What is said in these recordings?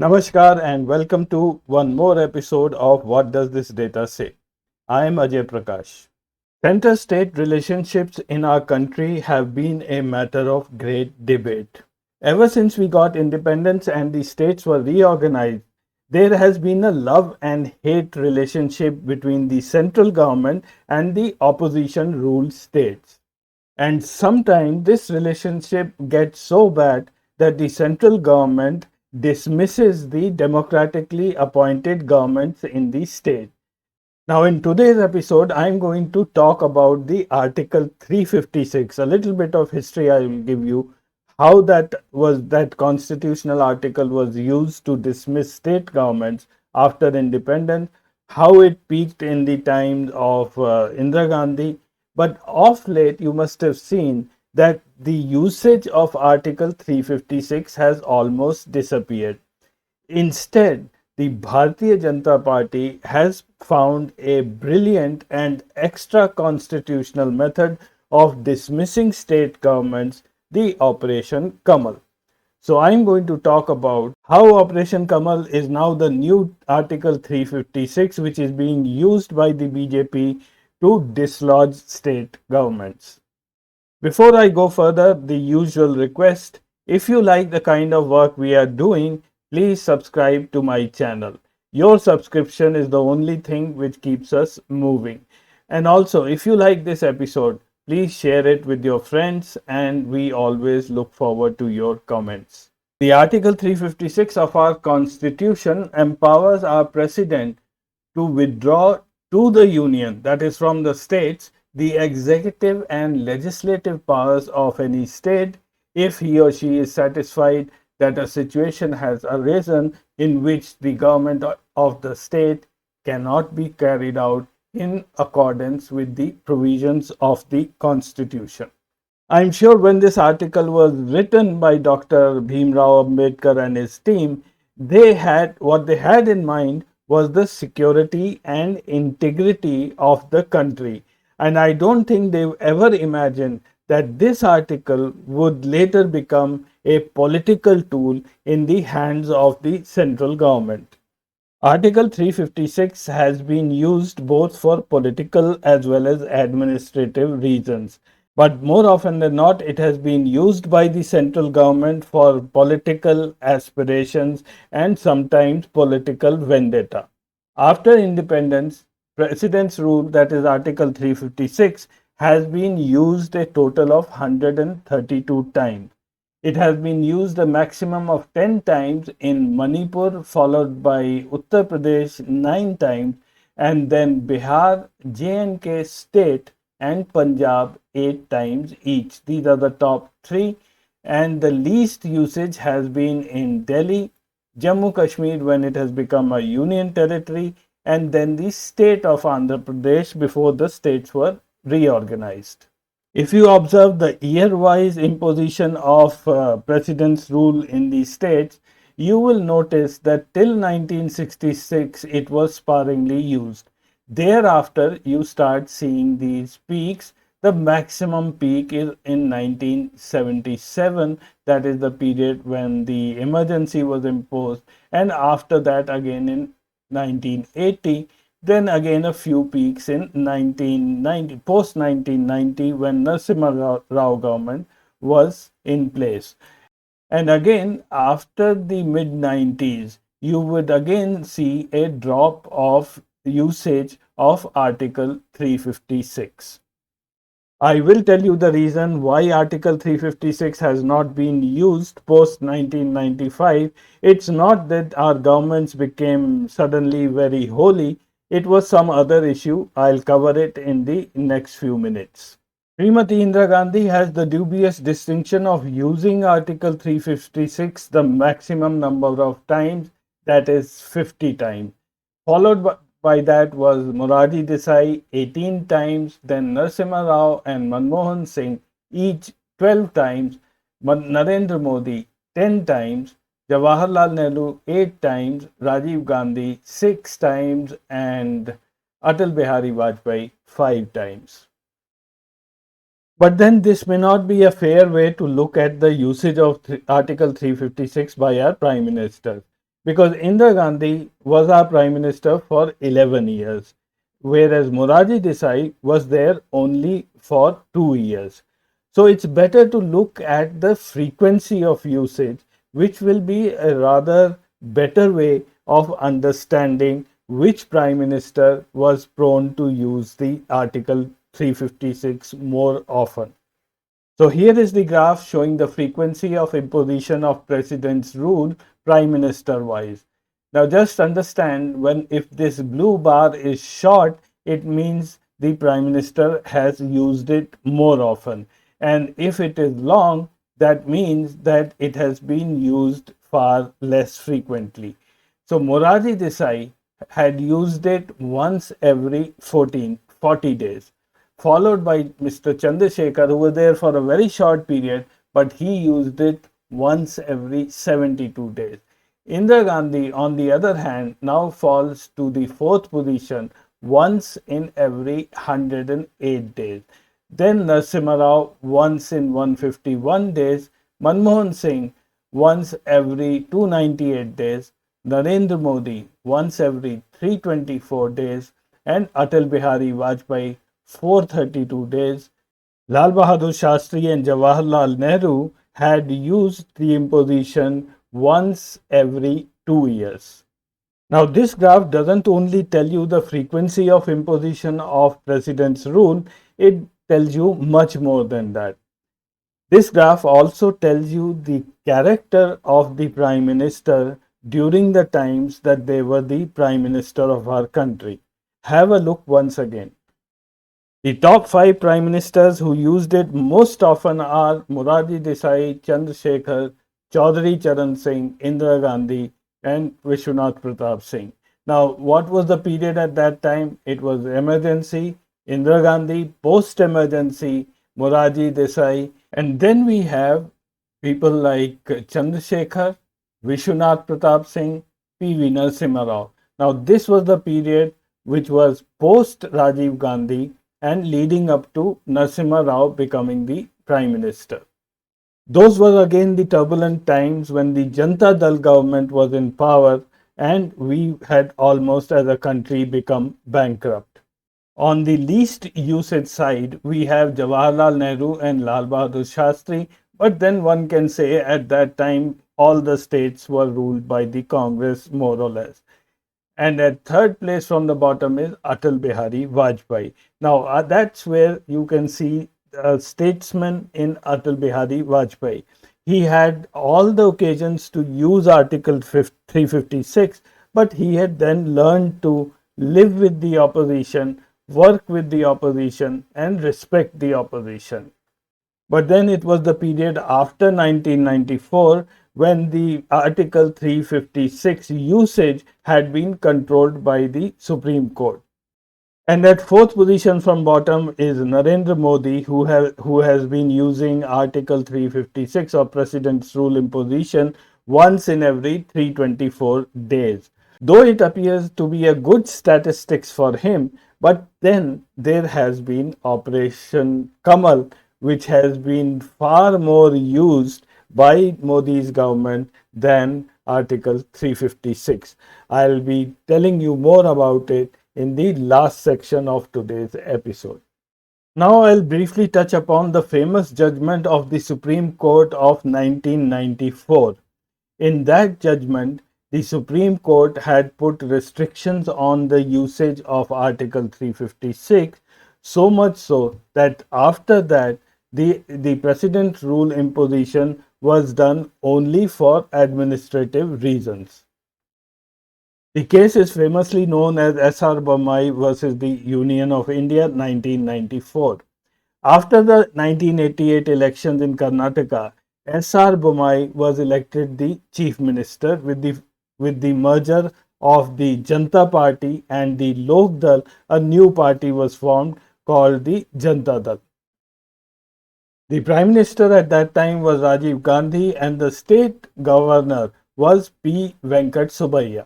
Namaskar and welcome to one more episode of What Does This Data Say? I am Ajay Prakash. Center state relationships in our country have been a matter of great debate. Ever since we got independence and the states were reorganized, there has been a love and hate relationship between the central government and the opposition ruled states. And sometimes this relationship gets so bad that the central government dismisses the democratically appointed governments in the state. Now, in today's episode, I'm going to talk about the Article 356. A little bit of history I will give you, how that constitutional article was used to dismiss state governments after independence, how it peaked in the times of Indira Gandhi. But of late, you must have seen that the usage of Article 356 has almost disappeared. Instead, the Bharatiya Janata Party has found a brilliant and extra constitutional method of dismissing state governments, the Operation Kamal. So, I'm going to talk about how Operation Kamal is now the new Article 356, which is being used by the BJP to dislodge state governments. Before I go further, the usual request, if you like the kind of work we are doing, please subscribe to my channel. Your subscription is the only thing which keeps us moving. And also, if you like this episode, please share it with your friends, and we always look forward to your comments. The Article 356 of our Constitution empowers our President to withdraw to the Union, that is, from the states, the executive and legislative powers of any state if he or she is satisfied that a situation has arisen in which the government of the state cannot be carried out in accordance with the provisions of the Constitution. I'm sure when this article was written by Dr. Bhimrao Ambedkar and his team, they had in mind was the security and integrity of the country. And I don't think they've ever imagined that this article would later become a political tool in the hands of the central government. Article 356 has been used both for political as well as administrative reasons. But more often than not, it has been used by the central government for political aspirations and sometimes political vendetta. After independence, President's rule, that is Article 356, has been used a total of 132 times. It has been used a maximum of 10 times in Manipur, followed by Uttar Pradesh 9 times, and then Bihar, J&K state, and Punjab 8 times each. These are the top three, and the least usage has been in Delhi, Jammu Kashmir when it has become a union territory, and then the state of Andhra Pradesh before the states were reorganized. If you observe the year-wise imposition of president's rule in the states, you will notice that till 1966 it was sparingly used. Thereafter, you start seeing these peaks. The maximum peak is in 1977, that is the period when the emergency was imposed, and after that again in 1980, then again a few peaks in 1990, post 1990, when Narasimha Rao government was in place. And again, after the mid 90s, you would again see a drop of usage of Article 356. I will tell you the reason why Article 356 has not been used post 1995. It's not that our governments became suddenly very holy, it was some other issue. I'll cover it in the next few minutes. Srimati Indira Gandhi has the dubious distinction of using Article 356 the maximum number of times, that is 50 times. Followed by that was Morarji Desai 18 times, then Narasimha Rao and Manmohan Singh each 12 times, Narendra Modi 10 times, Jawaharlal Nehru 8 times, Rajiv Gandhi 6 times, and Atal Bihari Vajpayee 5 times. But then this may not be a fair way to look at the usage of Article 356 by our Prime Minister. because Indira Gandhi was our prime minister for 11 years, whereas Morarji Desai was there only for 2 years. So it's better to look at the frequency of usage, which will be a rather better way of understanding which prime minister was prone to use the Article 356 more often. So here is the graph showing the frequency of imposition of president's rule prime minister wise. Now just understand, when if this blue bar is short, it means the prime minister has used it more often. And if it is long, that means that it has been used far less frequently. So Morarji Desai had used it once every 40 days, followed by Mr. Chandrasekhar, who was there for a very short period, but he used it once every 72 days. Indira Gandhi, on the other hand, now falls to the fourth position, once in every 108 days. Then Narasimha Rao once in 151 days, Manmohan Singh once every 298 days, Narendra Modi once every 324 days, and Atal Bihari Vajpayee 432 days. Lal Bahadur Shastri and Jawaharlal Nehru had used the imposition once every 2 years. Now, this graph doesn't only tell you the frequency of imposition of president's rule, it tells you much more than that. This graph also tells you the character of the prime minister during the times that they were the prime minister of our country. Have a look once again. The top five prime ministers who used it most often are Morarji Desai, Chandrasekhar, Chaudhary Charan Singh, Indira Gandhi, and Vishwanath Pratap Singh. Now, what was the period at that time? It was emergency, Indira Gandhi, post emergency, Morarji Desai, and then we have people like Chandrasekhar, Vishwanath Pratap Singh, P.V. Narasimha Rao. Now, this was the period which was post Rajiv Gandhi and leading up to Narasimha Rao becoming the prime minister. Those were again the turbulent times when the Janata Dal government was in power and we had almost as a country become bankrupt. On the least usage side, we have Jawaharlal Nehru and Lal Bahadur Shastri, but then one can say at that time all the states were ruled by the Congress more or less. And at third place from the bottom is Atal Bihari Vajpayee. Now, that's where you can see a statesman in Atal Bihari Vajpayee. He had all the occasions to use Article 356, but he had then learned to live with the opposition, work with the opposition, and respect the opposition. But then it was the period after 1994 when the Article 356 usage had been controlled by the Supreme Court. And at fourth position from bottom is Narendra Modi, who has been using Article 356 or President's Rule imposition once in every 324 days. Though it appears to be a good statistics for him, but then there has been Operation Kamal, which has been far more used by Modi's government than Article 356. I'll be telling you more about it in the last section of today's episode. Now I'll briefly touch upon the famous judgment of the Supreme Court of 1994. In that judgment, the Supreme Court had put restrictions on the usage of Article 356, so much so that after that, the President's Rule imposition was done only for administrative reasons. The case is famously known as S.R. Bommai versus the Union of India 1994. After the 1988 elections in Karnataka, S.R. Bommai was elected the chief minister with the merger of the Janata Party and the Lok Dal. A new party was formed called the Janata Dal. The prime minister at that time was Rajiv Gandhi and the state governor was P. Venkat Subbiah.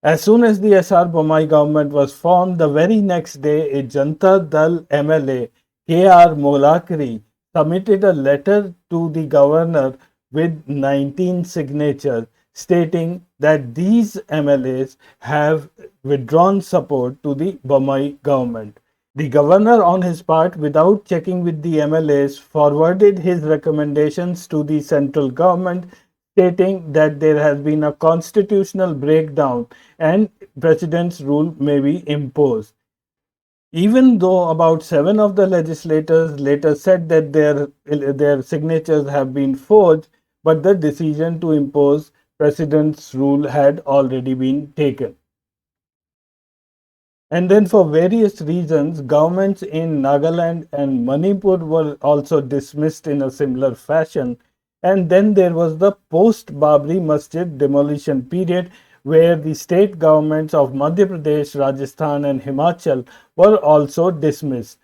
As soon as the S.R. Bommai government was formed, the very next day, a Janata Dal MLA, K.R. Molakri, submitted a letter to the governor with 19 signatures stating that these MLAs have withdrawn support to the Bommai government. The governor, on his part, without checking with the MLAs, forwarded his recommendations to the central government, stating that there has been a constitutional breakdown and president's rule may be imposed. Even though about seven of the legislators later said that their signatures have been forged, but the decision to impose president's rule had already been taken. And then, for various reasons, governments in Nagaland and Manipur were also dismissed in a similar fashion. And then there was the post Babri Masjid demolition period, where the state governments of Madhya Pradesh, Rajasthan, and Himachal were also dismissed.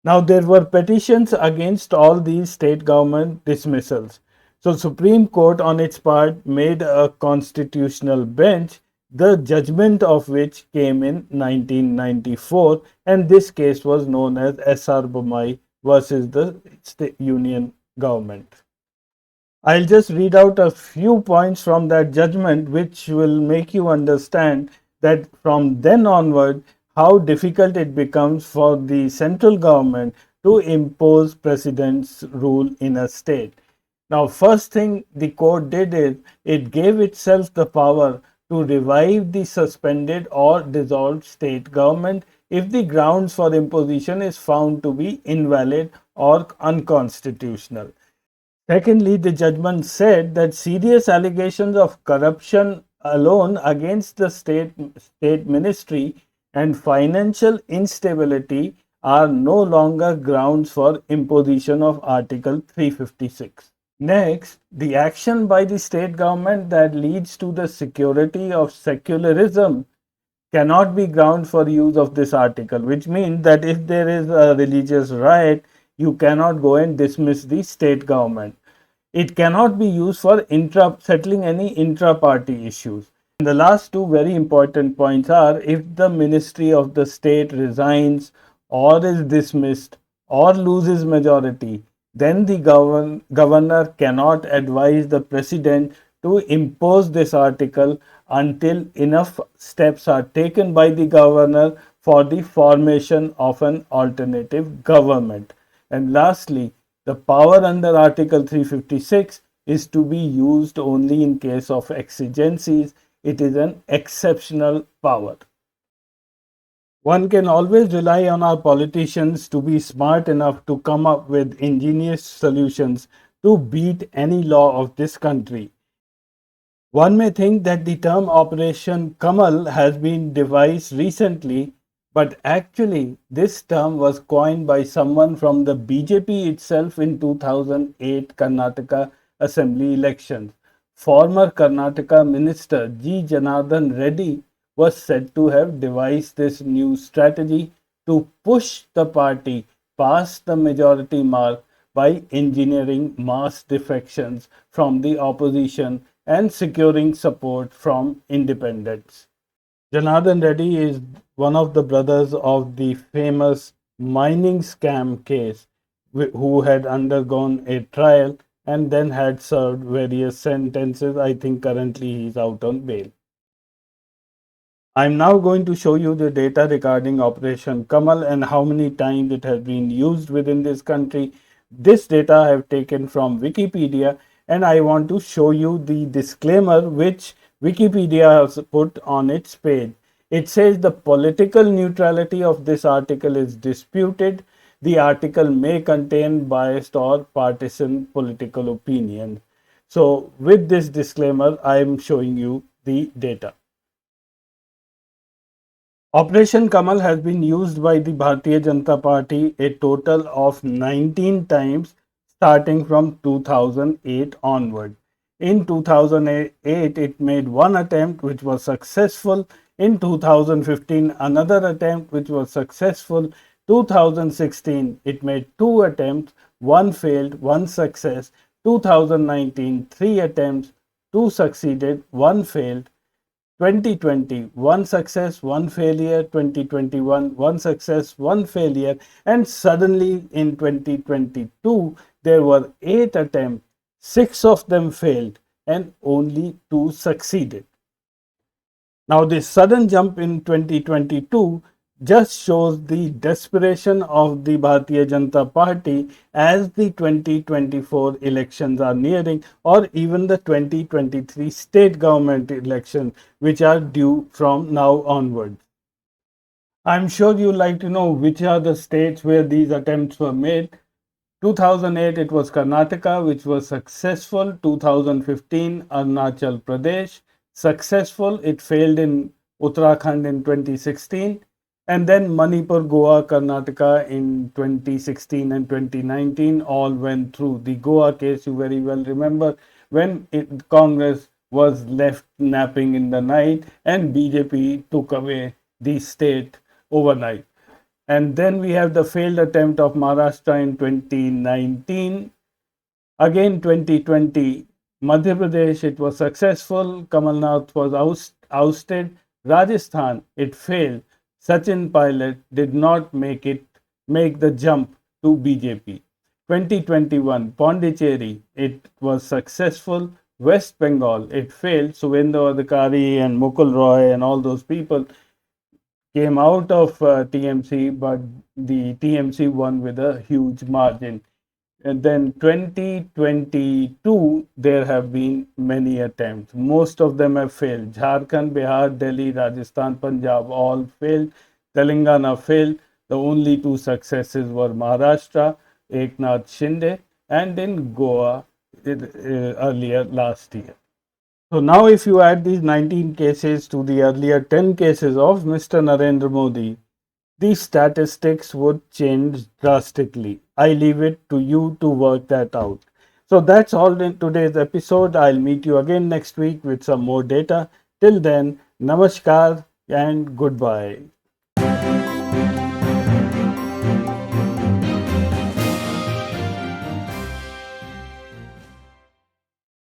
Now, there were petitions against all these state government dismissals. So, Supreme Court on its part made a constitutional bench, the judgment of which came in 1994, and this case was known as SR Bommai versus the state union government. I'll just read out a few points from that judgment which will make you understand that from then onward how difficult it becomes for the central government to impose president's rule in a state. Now, first thing the court did is it gave itself the power to revive the suspended or dissolved state government if the grounds for imposition is found to be invalid or unconstitutional. Secondly, the judgment said that serious allegations of corruption alone against the state ministry and financial instability are no longer grounds for imposition of Article 356. Next, the action by the state government that leads to the security of secularism cannot be ground for use of this article, which means that if there is a religious riot, you cannot go and dismiss the state government. It cannot be used for settling any intra-party issues. And the last two very important points are if the ministry of the state resigns or is dismissed or loses majority, then the governor cannot advise the president to impose this article until enough steps are taken by the governor for the formation of an alternative government. And lastly, the power under Article 356 is to be used only in case of exigencies. It is an exceptional power. One can always rely on our politicians to be smart enough to come up with ingenious solutions to beat any law of this country. One may think that the term Operation Kamal has been devised recently, but actually this term was coined by someone from the BJP itself in 2008 Karnataka Assembly elections. Former Karnataka Minister G. Janardhan Reddy was said to have devised this new strategy to push the party past the majority mark by engineering mass defections from the opposition and securing support from independents. Janardhan Reddy is one of the brothers of the famous mining scam case, who had undergone a trial and then had served various sentences. I think currently he is out on bail. I'm now going to show you the data regarding Operation Kamal and how many times it has been used within this country. This data I have taken from Wikipedia, and I want to show you the disclaimer which Wikipedia has put on its page. It says the political neutrality of this article is disputed. The article may contain biased or partisan political opinions. So with this disclaimer, I am showing you the data. Operation Kamal has been used by the Bharatiya Janata Party a total of 19 times starting from 2008 onward. In 2008, it made one attempt which was successful. In 2015, another attempt which was successful. 2016, it made two attempts, one failed, one success. 2019, three attempts, two succeeded, one failed. 2020, one success, one failure. 2021, one success, one failure. And suddenly in 2022, there were 8 attempts, 6 of them failed. and only 2 succeeded. Now, this sudden jump in 2022 just shows the desperation of the Bharatiya Janata Party as the 2024 elections are nearing, or even the 2023 state government elections, which are due from now onwards. I'm sure you like to know which are the states where these attempts were made. 2008 it was Karnataka, which was successful. 2015 Arunachal Pradesh, successful. It failed in Uttarakhand in 2016, and then Manipur, Goa, Karnataka in 2016 and 2019 all went through. The Goa case you very well remember, when Congress was left napping in the night and BJP took away the state overnight. And then we have the failed attempt of Maharashtra in 2019. Again, 2020, Madhya Pradesh, it was successful. Kamal Nath was ousted. Rajasthan, it failed. Sachin Pilot did not make the jump to BJP. 2021, Pondicherry, it was successful. West Bengal, it failed. Subhendu Adhikari and Mukul Roy and all those people came out of TMC, but the TMC won with a huge margin. And then 2022, there have been many attempts. Most of them have failed. Jharkhand, Bihar, Delhi, Rajasthan, Punjab all failed. Telangana failed. The only 2 successes were Maharashtra, Eknath Shinde, and in Goa earlier last year. So now if you add these 19 cases to the earlier 10 cases of Mr. Narendra Modi, the statistics would change drastically. I leave it to you to work that out. So that's all in today's episode. I'll meet you again next week with some more data. Till then, namaskar and goodbye.